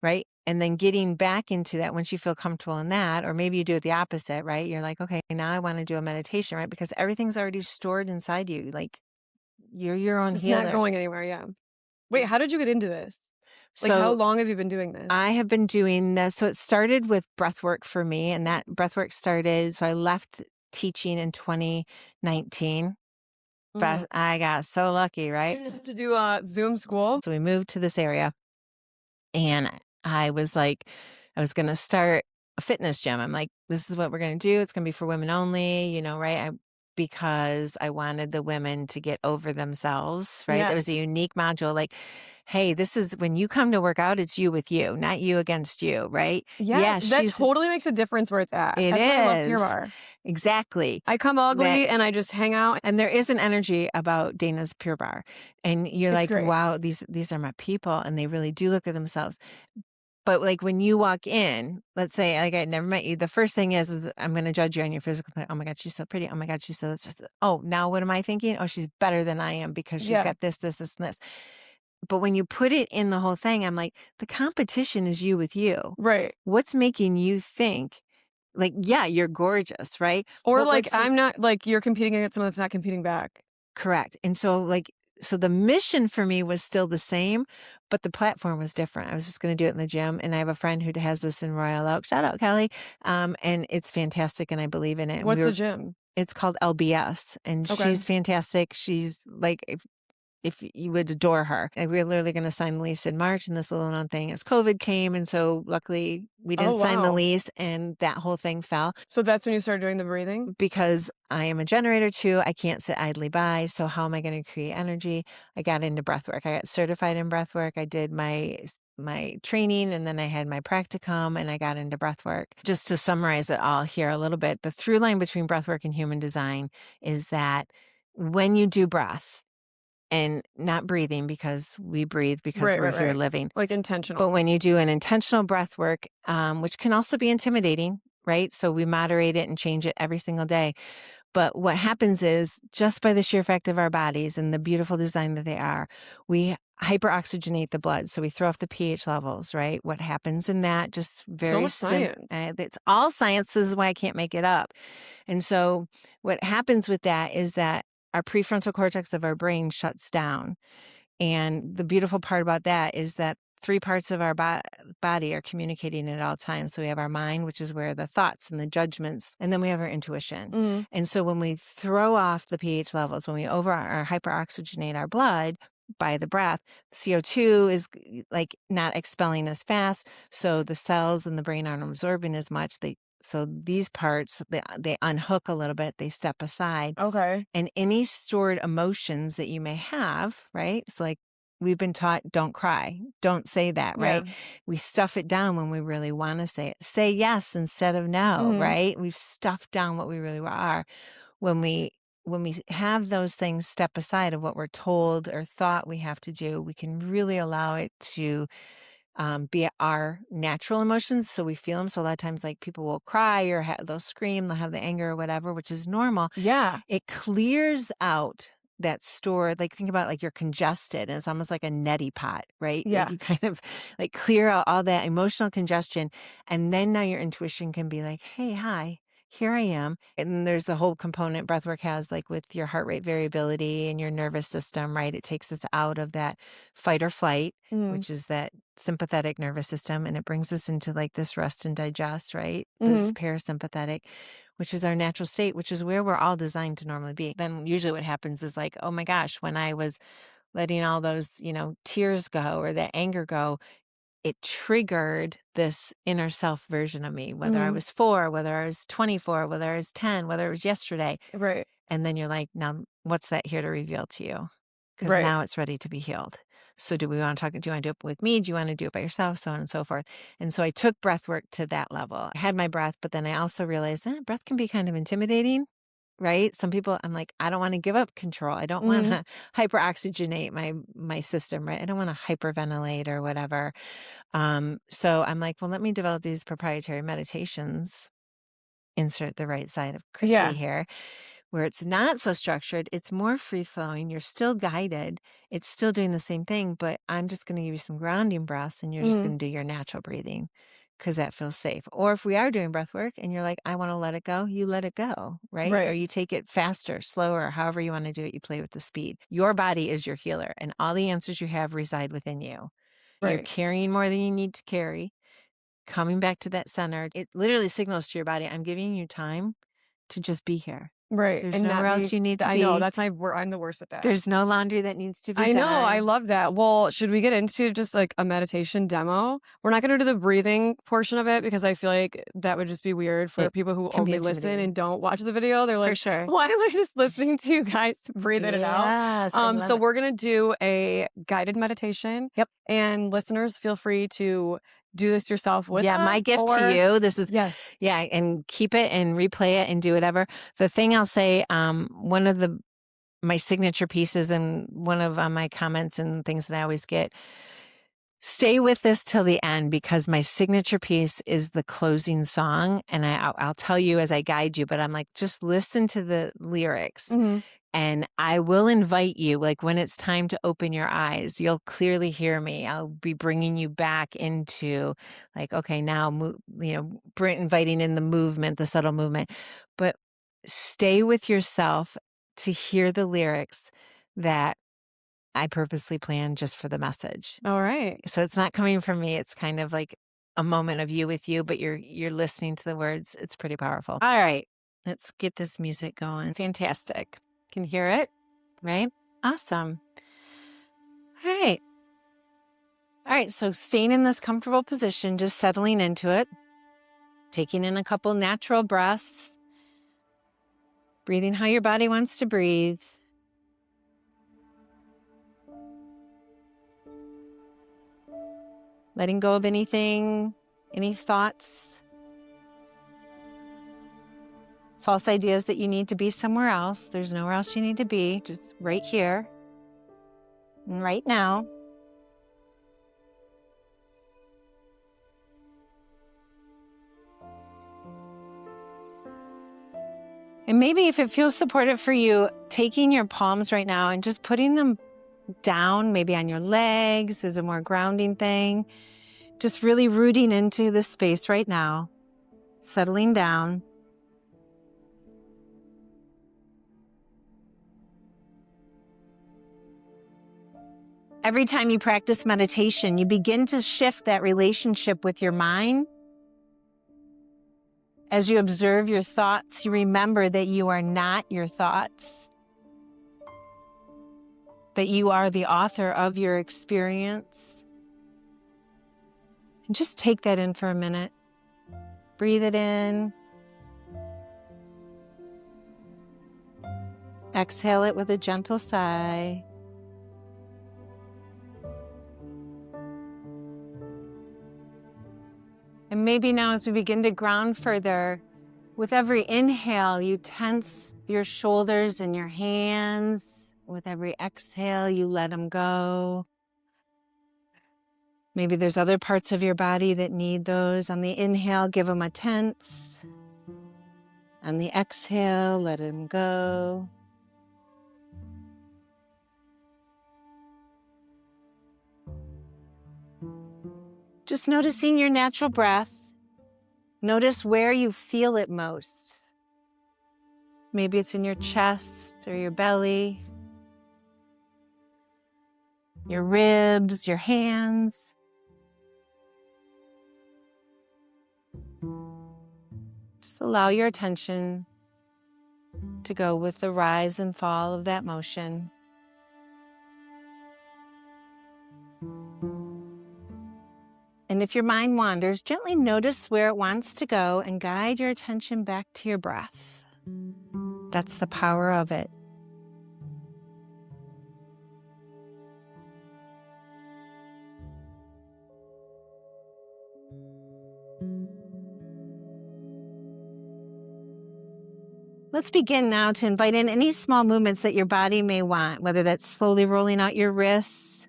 Right. And then getting back into that once you feel comfortable in that, or maybe you do it the opposite, right? You're like, okay, now I want to do a meditation, right? Because everything's already stored inside you. Like, you're your own healer. It's not going anywhere. Yeah. Wait, how did you get into this? Like, So how long have you been doing this? I have been doing this. So it started with breath work for me, and that breath work started. So I left teaching in 2019. But I got so lucky, right? To do a Zoom school. So we moved to this area, and I was like, I was going to start a fitness gym. I'm like, this is what we're going to do. It's going to be for women only, right? Because I wanted the women to get over themselves, right? Yeah. There was a unique module like, hey, this is when you come to work out, it's you with you, not you against you, right? Yes, that totally makes a difference where it's at. It That's is. why I love Pure Barre. Exactly. I come ugly and I just hang out. And there is an energy about Dana's Pure Barre. And you're It's like, great. wow, these are my people. And they really do look at themselves. But like when you walk in, let's say like I never met you, the first thing is I'm going to judge you on your physical appearance. Oh my God, she's so pretty. Oh my God, she's so. It's just, oh, now what am I thinking? Oh, she's better than I am because she's got this, this, this, and this. But when you put it in the whole thing, I'm like, the competition is you with you. Right. What's making you think like, yeah, you're gorgeous, right? Or But like, what's- I'm not like you're competing against someone that's not competing back. Correct. And so like, so the mission for me was still the same, but the platform was different. I was just going to do it in the gym. And I have a friend who has this in Royal Oak. Shout out, Kelly. And it's fantastic. And I believe in it. And What's the gym? It's called LBS. And Okay. she's fantastic. She's like, if you would adore her. And we were literally going to sign the lease in March, and this little known thing is COVID came. And so luckily we didn't sign the lease, and that whole thing fell. So that's when you started doing the breathing? Because I am a generator too. I can't sit idly by. So how am I going to create energy? I got into breath work. I got certified in breath work. I did my training, and then I had my practicum, and I got into breath work. Just to summarize it all here a little bit, the through line between breath work and human design is that when you do breath, and not breathing because we breathe because we're here living. Like intentional. But when you do an intentional breath work, which can also be intimidating, right? So we moderate it and change it every single day. But what happens is just by the sheer fact of our bodies and the beautiful design that they are, we hyperoxygenate the blood. So we throw off the pH levels, right? What happens in that? Just very science. It's all science. This is why I can't make it up. And so what happens with that is that our prefrontal cortex of our brain shuts down. And the beautiful part about that is that 3 parts of our body are communicating at all times. So we have our mind, which is where the thoughts and the judgments, and then we have our intuition. Mm-hmm. And so when we throw off the pH levels, when we hyperoxygenate our blood by the breath, CO2 is like not expelling as fast. So the cells in the brain aren't absorbing as much. So these parts, they unhook a little bit, they step aside. Okay. And any stored emotions that you may have, right? It's like we've been taught, don't cry, don't say that, right? We stuff it down when we really want to say it. Say yes instead of no, right? We've stuffed down what we really are. When we have those things step aside of what we're told or thought we have to do, we can really allow it to be our natural emotions. So we feel them. So a lot of times like people will cry or they'll scream, they'll have the anger or whatever, which is normal. Yeah. It clears out that stored, like think about like you're congested and it's almost like a neti pot, right? Yeah. Like you kind of like clear out all that emotional congestion. And then now your intuition can be like, hey, hi. Here I am. And there's the whole component breathwork has like with your heart rate variability and your nervous system, right? It takes us out of that fight or flight, which is that sympathetic nervous system. And it brings us into like this rest and digest, right? This parasympathetic, which is our natural state, which is where we're all designed to normally be. Then usually what happens is like, oh my gosh, when I was letting all those, tears go or that anger go, it triggered this inner self version of me, whether I was 4, whether I was 24, whether I was 10, whether it was yesterday. Right. And then you're like, now what's that here to reveal to you? Because now it's ready to be healed. So do we want to talk? Do you want to do it with me? Do you want to do it by yourself? So on and so forth. And so I took breath work to that level. I had my breath, but then I also realized breath can be kind of intimidating. Right? Some people, I'm like, I don't want to give up control. I don't want to hyperoxygenate my system, right? I don't want to hyperventilate or whatever. So I'm like, well, let me develop these proprietary meditations. Insert the right side of Chrissy here, where it's not so structured. It's more free flowing. You're still guided. It's still doing the same thing, but I'm just going to give you some grounding breaths and you're just going to do your natural breathing. Because that feels safe. Or if we are doing breath work and you're like, I want to let it go, you let it go, right? Or you take it faster, slower, however you want to do it, you play with the speed. Your body is your healer and all the answers you have reside within you. You're carrying more than you need to carry. Coming back to that center, it literally signals to your body, I'm giving you time to just be here. Right. There's nowhere else you need to be. I know. That's I'm the worst at that. There's no laundry that needs to be done. I know. I love that. Well, should we get into just like a meditation demo? We're not going to do the breathing portion of it because I feel like that would just be weird for people who only listen and don't watch the video. They're like, for sure. Why am I just listening to you guys breathe in and out? So we're going to do a guided meditation. Yep. And listeners, feel free to do this yourself with us. My gift to you. This is, and keep it and replay it and do whatever. The thing I'll say, one of my signature pieces and one of my comments and things that I always get, Stay with this till the end because my signature piece is the closing song. And I'll tell you as I guide you, but I'm like, just listen to the lyrics. Mm-hmm. And I will invite you, like when it's time to open your eyes, you'll clearly hear me. I'll be bringing you back into like, okay, now, inviting in the movement, the subtle movement. But stay with yourself to hear the lyrics that I purposely planned just for the message. All right. So it's not coming from me. It's kind of like a moment of you with you, but you're listening to the words. It's pretty powerful. All right, let's get this music going. Fantastic. Can hear it, right? Awesome. All right. All right, so staying in this comfortable position, just settling into it, taking in a couple natural breaths, breathing how your body wants to breathe. Letting go of anything, any thoughts, false ideas that you need to be somewhere else. There's nowhere else you need to be, just right here and right now. And maybe if it feels supportive for you, taking your palms right now and just putting them down, maybe on your legs is a more grounding thing. Just really rooting into the space right now, settling down. Every time you practice meditation, you begin to shift that relationship with your mind. As you observe your thoughts, you remember that you are not your thoughts, that you are the author of your experience. And just take that in for a minute. Breathe it in. Exhale it with a gentle sigh. And maybe now as we begin to ground further, with every inhale, you tense your shoulders and your hands. With every exhale, you let them go. Maybe there's other parts of your body that need those. On the inhale, give them a tense. On the exhale, let them go. Just noticing your natural breath. Notice where you feel it most. Maybe it's in your chest or your belly, your ribs, your hands. Just allow your attention to go with the rise and fall of that motion. And if your mind wanders, gently notice where it wants to go and guide your attention back to your breath. That's the power of it. Let's begin now to invite in any small movements that your body may want, whether that's slowly rolling out your wrists,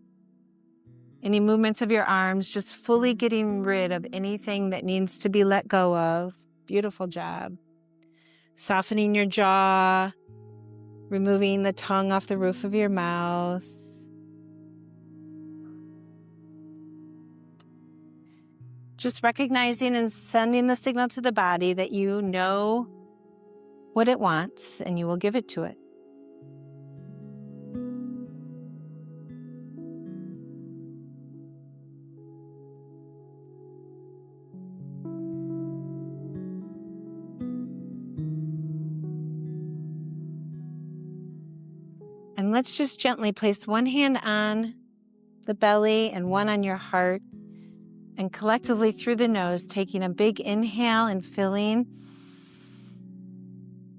any movements of your arms, just fully getting rid of anything that needs to be let go of. Beautiful job. Softening your jaw, removing the tongue off the roof of your mouth. Just recognizing and sending the signal to the body that you know what it wants and you will give it to it. And let's just gently place one hand on the belly and one on your heart, and collectively through the nose, taking a big inhale and filling,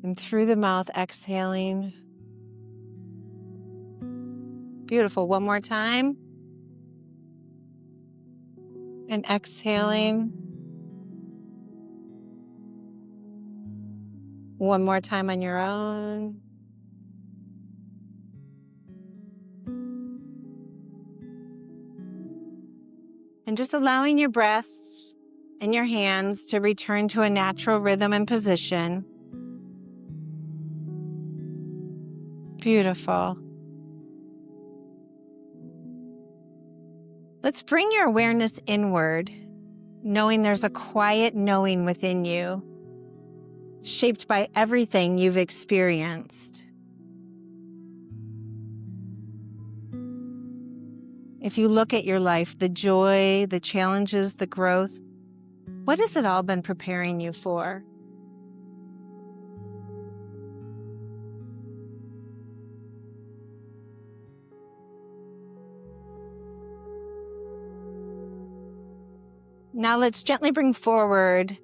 and through the mouth, exhaling. Beautiful. One more time. And exhaling. One more time on your own. And just allowing your breath and your hands to return to a natural rhythm and position. Beautiful. Let's bring your awareness inward, knowing there's a quiet knowing within you, shaped by everything you've experienced. If you look at your life, the joy, the challenges, the growth, what has it all been preparing you for? Now let's gently bring forward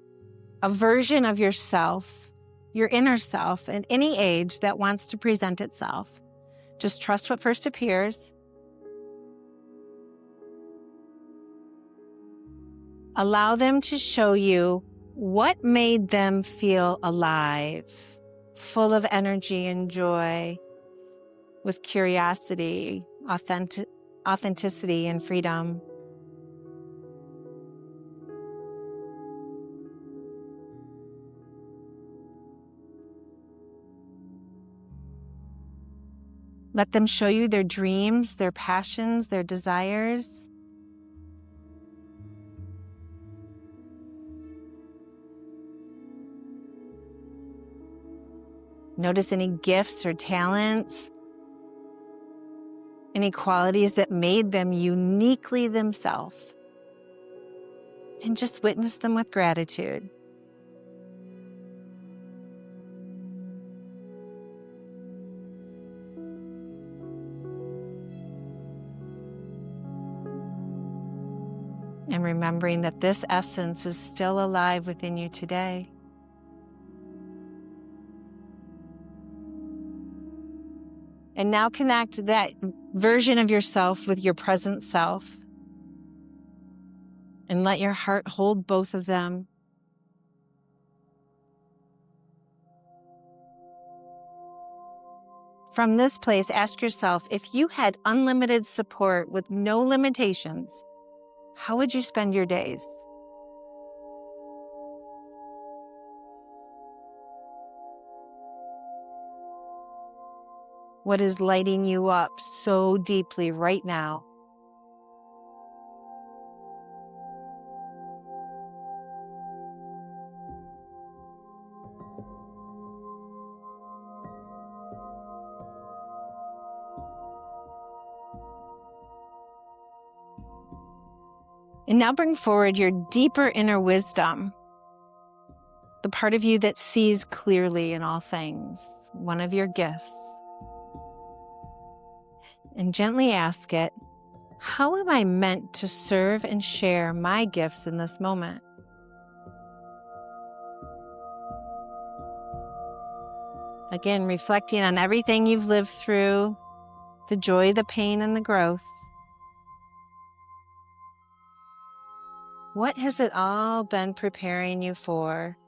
a version of yourself, your inner self, at any age that wants to present itself. Just trust what first appears. Allow them to show you what made them feel alive, full of energy and joy, with curiosity, authenticity, and freedom. Let them show you their dreams, their passions, their desires. Notice any gifts or talents, any qualities that made them uniquely themselves. And just witness them with gratitude. And remembering that this essence is still alive within you today. And now connect that version of yourself with your present self. And let your heart hold both of them. From this place, ask yourself, if you had unlimited support with no limitations, how would you spend your days? What is lighting you up so deeply right now? And now bring forward your deeper inner wisdom, the part of you that sees clearly in all things, one of your gifts. And gently ask it, how am I meant to serve and share my gifts in this moment? Again, reflecting on everything you've lived through, the joy, the pain, and the growth. What has it all been preparing you for?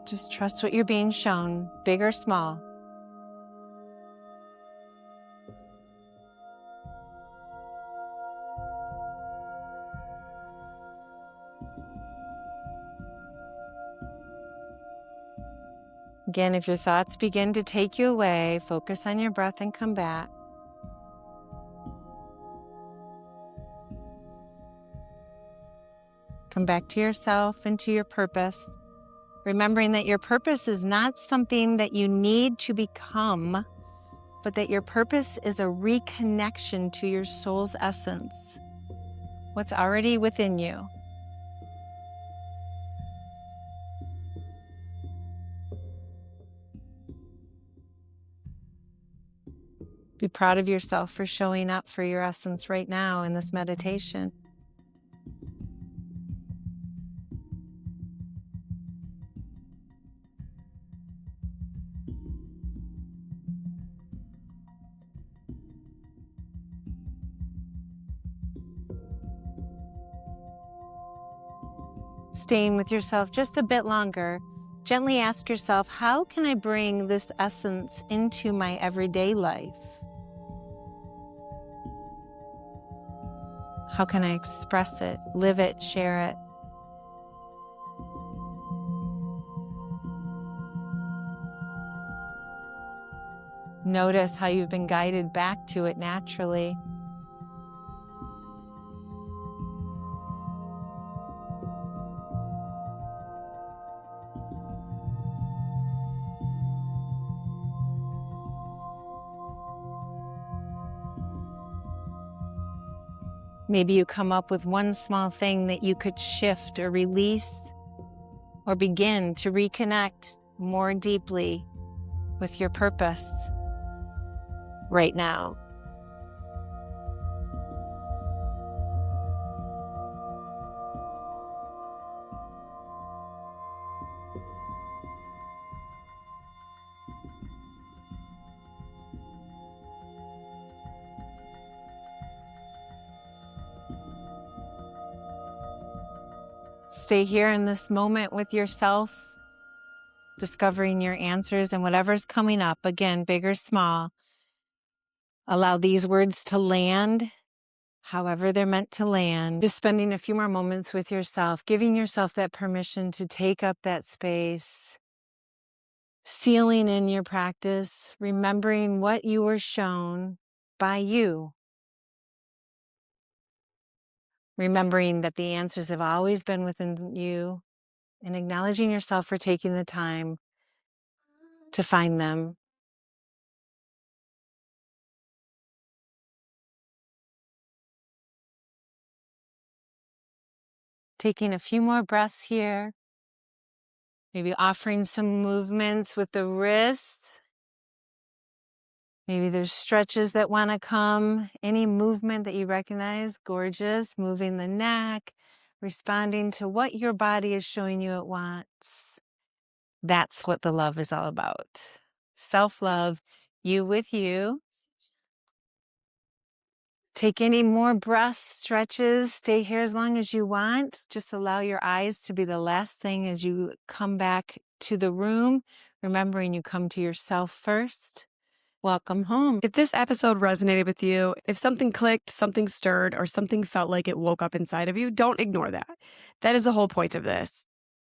Just trust what you're being shown, big or small. Again, if your thoughts begin to take you away, focus on your breath and come back. Come back to yourself and to your purpose, remembering that your purpose is not something that you need to become, but that your purpose is a reconnection to your soul's essence, what's already within you. Be proud of yourself for showing up for your essence right now in this meditation. staying with yourself just a bit longer, gently ask yourself, how can I bring this essence into my everyday life? How can I express it, live it, share it? Notice how you've been guided back to it naturally. Maybe you come up with one small thing that you could shift or release or begin to reconnect more deeply with your purpose right now. Stay here in this moment with yourself, discovering your answers and whatever's coming up, again, big or small. Allow these words to land however they're meant to land. Just spending a few more moments with yourself, giving yourself that permission to take up that space, sealing in your practice, remembering what you were shown by you. Remembering that the answers have always been within you, and acknowledging yourself for taking the time to find them. Taking a few more breaths here. Maybe offering some movements with the wrists. Maybe there's stretches that want to come. Any movement that you recognize, gorgeous. Moving the neck, responding to what your body is showing you it wants. That's what the love is all about. Self-love, you with you. Take any more breaths, stretches. Stay here as long as you want. Just allow your eyes to be the last thing as you come back to the room, remembering you come to yourself first. Welcome home. If this episode resonated with you, if something clicked, something stirred, or something felt like it woke up inside of you, don't ignore that. That is the whole point of this.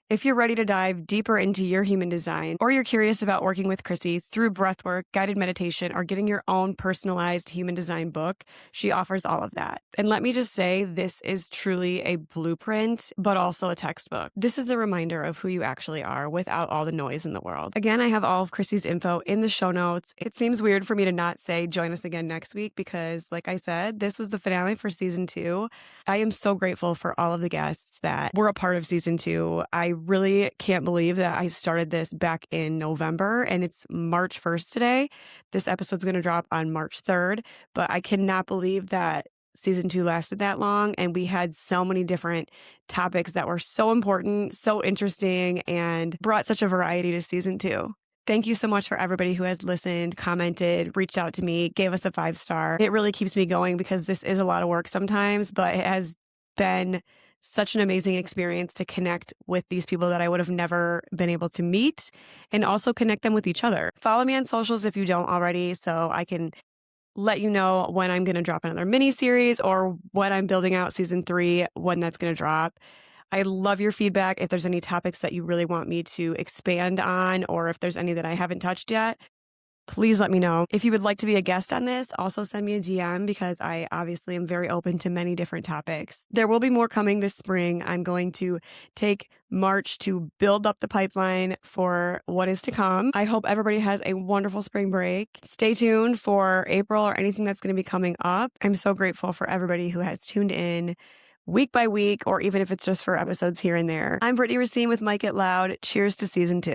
If you're ready to dive deeper into your human design, or you're curious about working with Chrissy through breathwork, guided meditation, or getting your own personalized human design book, she offers all of that. And let me just say, this is truly a blueprint, but also a textbook. This is the reminder of who you actually are without all the noise in the world. Again, I have all of Chrissy's info in the show notes. It seems weird for me to not say join us again next week because, like I said, this was the finale for season 2. I am so grateful for all of the guests that were a part of season 2. I really can't believe that I started this back in November and it's March 1st today. This episode's going to drop on March 3rd, but I cannot believe that season 2 lasted that long and we had so many different topics that were so important, so interesting, and brought such a variety to season 2. Thank you so much for everybody who has listened, commented, reached out to me, gave us a 5-star. It really keeps me going because this is a lot of work sometimes, but it has been such an amazing experience to connect with these people that I would have never been able to meet and also connect them with each other. Follow me on socials if you don't already so I can let you know when I'm going to drop another mini series or when I'm building out season 3, when that's going to drop. I love your feedback. If there's any topics that you really want me to expand on, or if there's any that I haven't touched yet, please let me know. If you would like to be a guest on this, also send me a DM because I obviously am very open to many different topics. There will be more coming this spring. I'm going to take March to build up the pipeline for what is to come. I hope everybody has a wonderful spring break. Stay tuned for April or anything that's going to be coming up. I'm so grateful for everybody who has tuned in week by week, or even if it's just for episodes here and there. I'm Brittany Racine with Mike It Loud. Cheers to season 2.